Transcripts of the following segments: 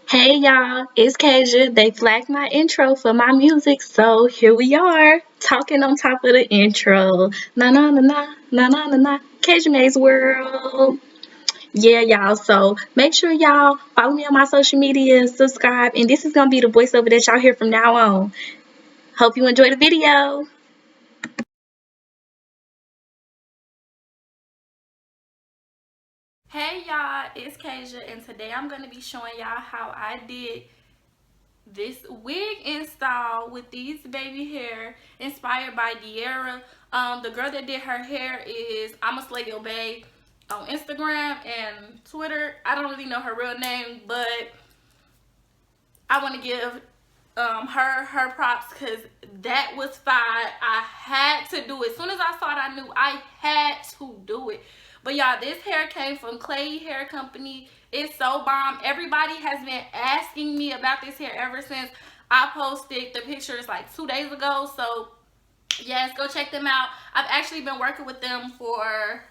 Hey y'all, it's Kasia. They flagged my intro for my music, so here we are, talking on top of the intro. Na na na na na na na na. Kasia May's World. Yeah, y'all. So make sure y'all follow me on my social media, subscribe, and this is gonna be the voiceover that y'all hear from now on. Hope you enjoy the video. Hey y'all, it's Kasia, and today I'm going to be showing y'all how I did this wig install with these baby hair inspired by Dearra. The girl that did her hair is I'ma Slay Your Bae on Instagram and Twitter. I don't really know her real name, but I want to give her props because that was fire. I had to do it. As soon as I saw it, I knew I had to do it. But y'all, this hair came from Klaiyi Hair Company. It's so bomb. Everybody has been asking me about this hair ever since I posted the pictures like 2 days ago. So yes, go check them out. I've actually been working with them for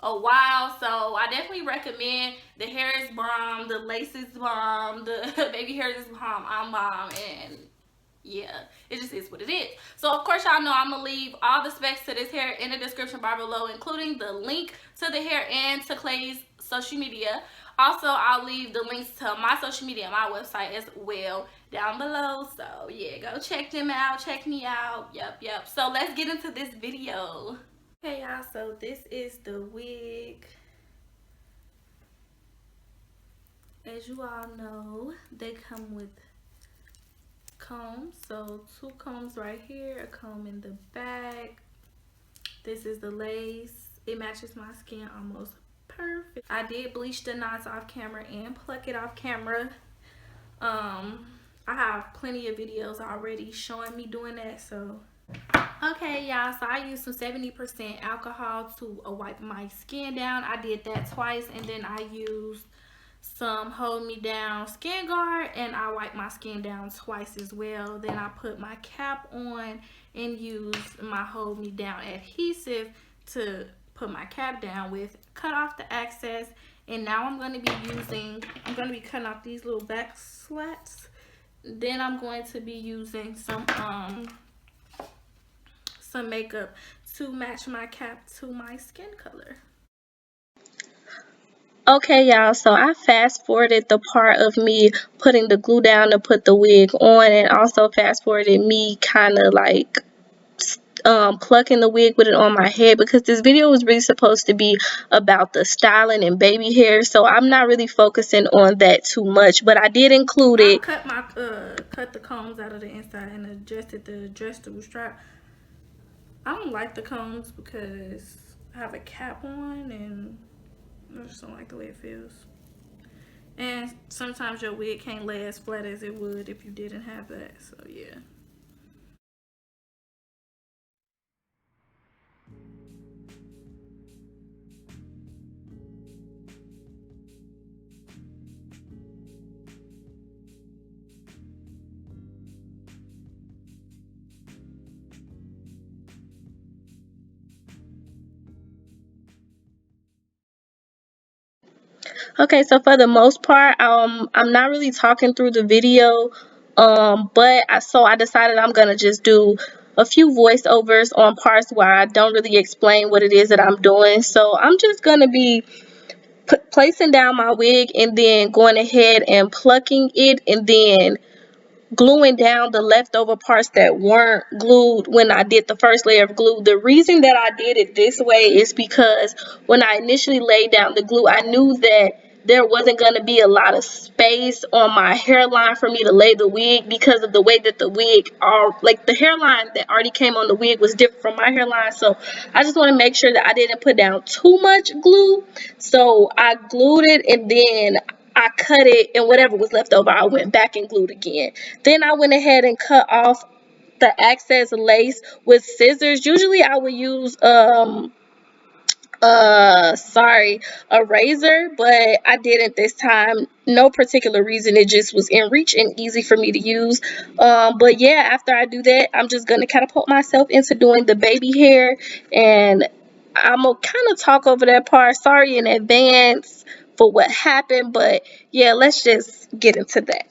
a while, so I definitely recommend. The hair is bomb, the lace is bomb, the baby hair is bomb, I'm bomb, and yeah, it just is what it is. So of course y'all know I'm gonna leave all the specs to this hair in the description bar below, including the link to the hair and to Klaiyi's social media. Also, I'll leave the links to my social media and my website as well down below. So yeah, go check them out, check me out. Yep. So let's get into this video. Okay y'all, so this is the wig. As you all know, they come with combs. So two combs right here, a comb in the back. This is the lace. It matches my skin almost perfect. I did bleach the knots off camera and pluck it off camera. I have plenty of videos already showing me doing that, so okay y'all, so I used some 70% alcohol to wipe my skin down. I did that twice, and then I used some hold me down skin guard and I wiped my skin down twice as well. Then I put my cap on and used my hold me down adhesive to put my cap down with, cut off the excess, and now I'm going to be cutting off these little back slats. Then I'm going to be using some makeup to match my cap to my skin color. Okay, y'all, so I fast forwarded the part of me putting the glue down to put the wig on, and also fast forwarded me kind of like plucking the wig with it on my head, because this video was really supposed to be about the styling and baby hair, so I'm not really focusing on that too much, but I did include I it. cut the combs out of the inside and adjusted the adjustable strap. I don't like the combs because I have a cap on and I just don't like the way it feels. And sometimes your wig can't lay as flat as it would if you didn't have that. So yeah. Okay, so for the most part, I'm not really talking through the video, but I decided I'm gonna just do a few voiceovers on parts where I don't really explain what it is that I'm doing. So I'm just gonna be placing down my wig and then going ahead and plucking it and then gluing down the leftover parts that weren't glued when I did the first layer of glue. The reason that I did it this way is because when I initially laid down the glue, I knew that there wasn't going to be a lot of space on my hairline for me to lay the wig, because of the way that the wig are, like the hairline that already came on the wig was different from my hairline. So I just want to make sure that I didn't put down too much glue. So I glued it and then I cut it, and whatever was left over I went back and glued again. Then I went ahead and cut off the excess lace with scissors. Usually I would use sorry, a razor, but I didn't this time. No particular reason, it just was in reach and easy for me to use. But yeah, after I do that, I'm just gonna catapult myself into doing the baby hair, and I'm gonna kind of talk over that part. Sorry in advance for what happened. But yeah, let's just get into that.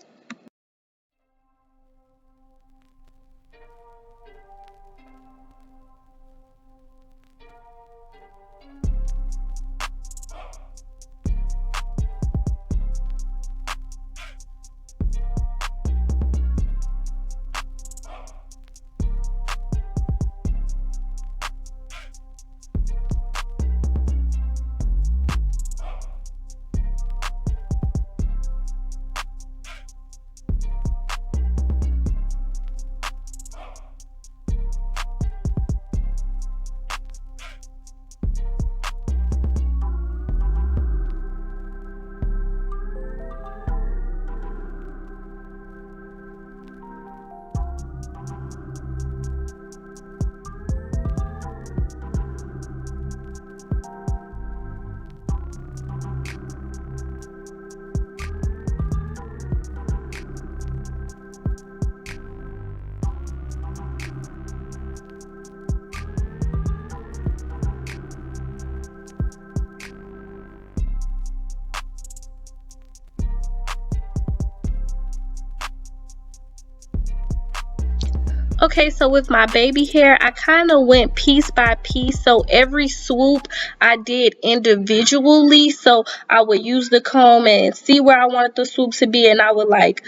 Okay, so with my baby hair, I kind of went piece by piece. So every swoop I did individually. So I would use the comb and see where I wanted the swoop to be, and I would like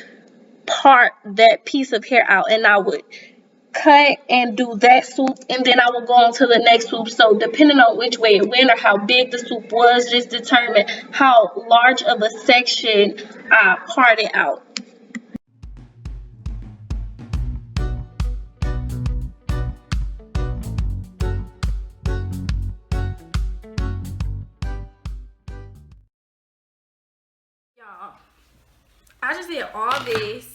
part that piece of hair out, and I would cut and do that swoop, and then I would go on to the next swoop. So depending on which way it went or how big the swoop was, just determine how large of a section I parted out. Y'all, I just did all this,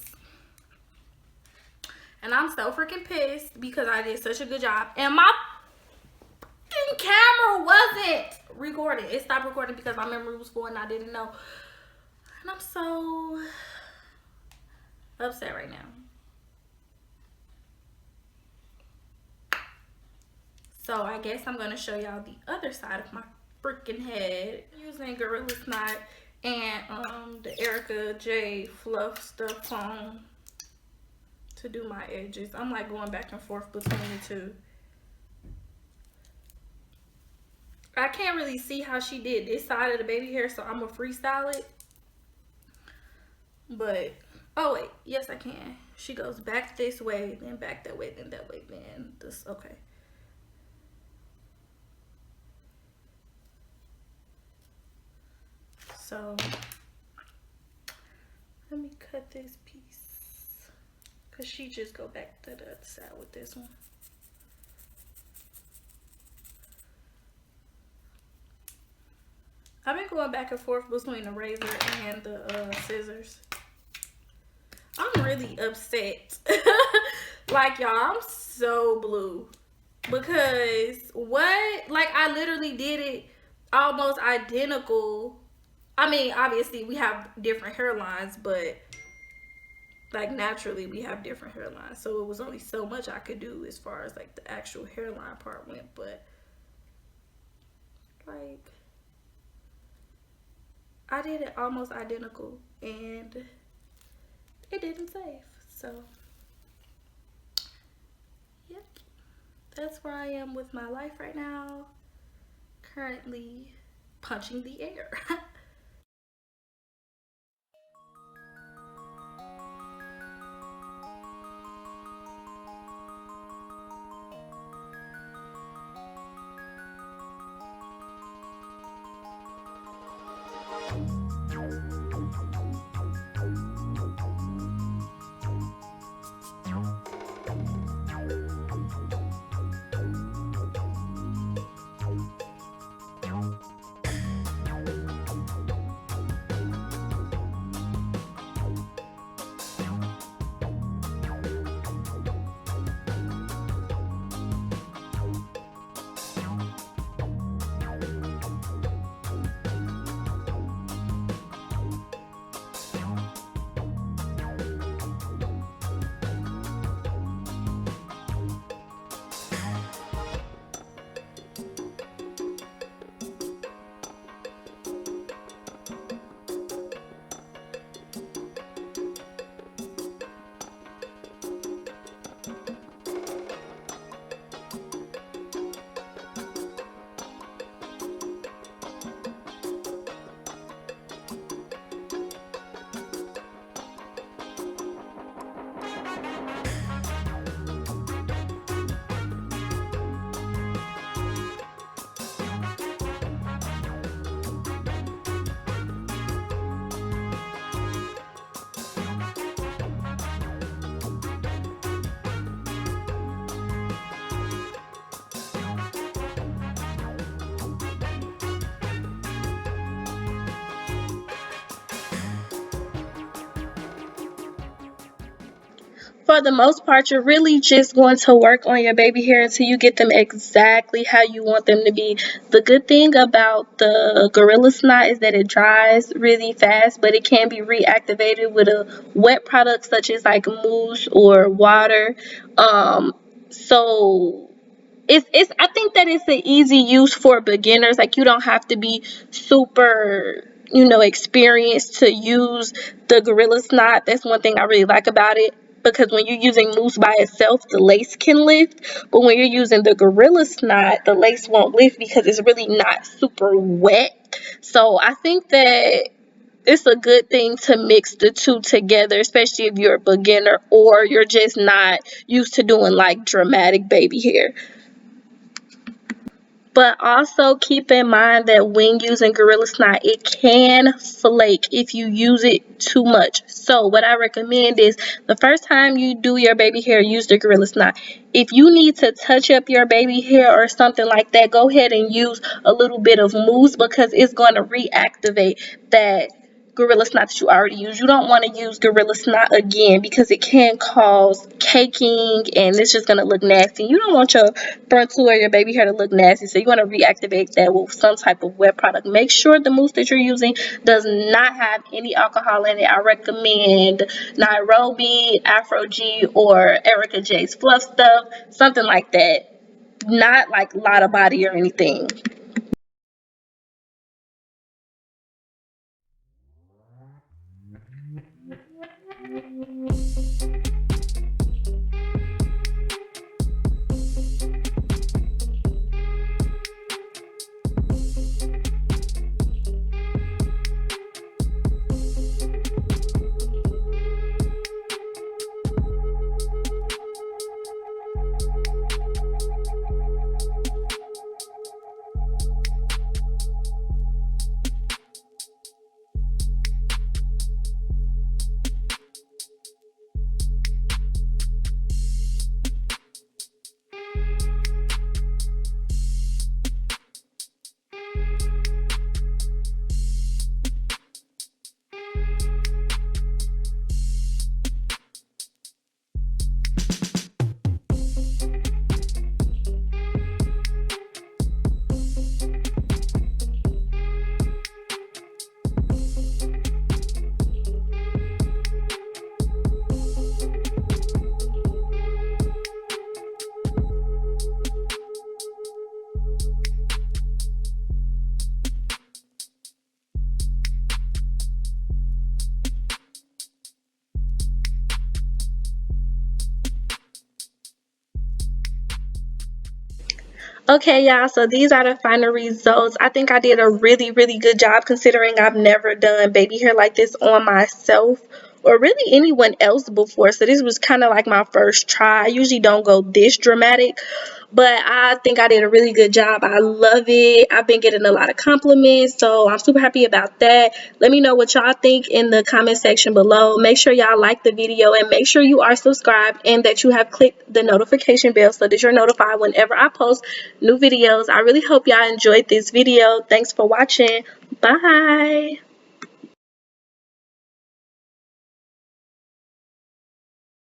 and I'm so freaking pissed because I did such a good job, and my camera wasn't recording. It stopped recording because my memory was full and I didn't know. And I'm so upset right now. So I guess I'm gonna show y'all the other side of my freaking head using Gorilla Snot and the Erica J Fluff Stuff Foam to do my edges. I'm like going back and forth between the two. I can't really see how she did this side of the baby hair, so I'm gonna freestyle it. But oh wait, yes I can. She goes back this way, then back that way, then that way, then this. Okay. So let me cut this piece, cause she just go back to the other side with this one. I've been going back and forth between the razor and the scissors. I'm really upset. Like, y'all, I'm so blue. Because what? Like, I literally did it almost identical. I mean, obviously, we have different hairlines, but like naturally we have different hairlines. So it was only so much I could do as far as like the actual hairline part went. But like, I did it almost identical and it didn't save. So yep, that's where I am with my life right now. Currently punching the air. for the most part, you're really just going to work on your baby hair until you get them exactly how you want them to be. The good thing about the Gorilla Snot is that it dries really fast, but it can be reactivated with a wet product such as like mousse or water. So it's I think that it's an easy use for beginners. Like, you don't have to be super, experienced to use the Gorilla Snot. That's one thing I really like about it, because when you're using mousse by itself, the lace can lift, but when you're using the Gorilla Snot, the lace won't lift because it's really not super wet. So I think that it's a good thing to mix the two together, especially if you're a beginner or you're just not used to doing like dramatic baby hair. But also keep in mind that when using Gorilla Snot, it can flake if you use it too much. So what I recommend is, the first time you do your baby hair, use the Gorilla Snot. If you need to touch up your baby hair or something like that, go ahead and use a little bit of mousse, because it's going to reactivate that Gorilla Snot that you already use. You don't want to use Gorilla Snot again, because it can cause caking and it's just going to look nasty. You don't want your frontal or your baby hair to look nasty, so you want to reactivate that with some type of wet product. Make sure the mousse that you're using does not have any alcohol in it. I recommend Nairobi, Afro G, or Erica J's Fluff Stuff, something like that. Not like Lotta Body or anything. Okay, y'all, so these are the final results. I think I did a really, really good job, considering I've never done baby hair like this on myself or really anyone else before. So this was kind of like my first try. I usually don't go this dramatic, but I think I did a really good job. I love it. I've been getting a lot of compliments, so I'm super happy about that. Let me know what y'all think in the comment section below. Make sure y'all like the video and make sure you are subscribed and that you have clicked the notification bell so that you're notified whenever I post new videos. I really hope y'all enjoyed this video. Thanks for watching. Bye.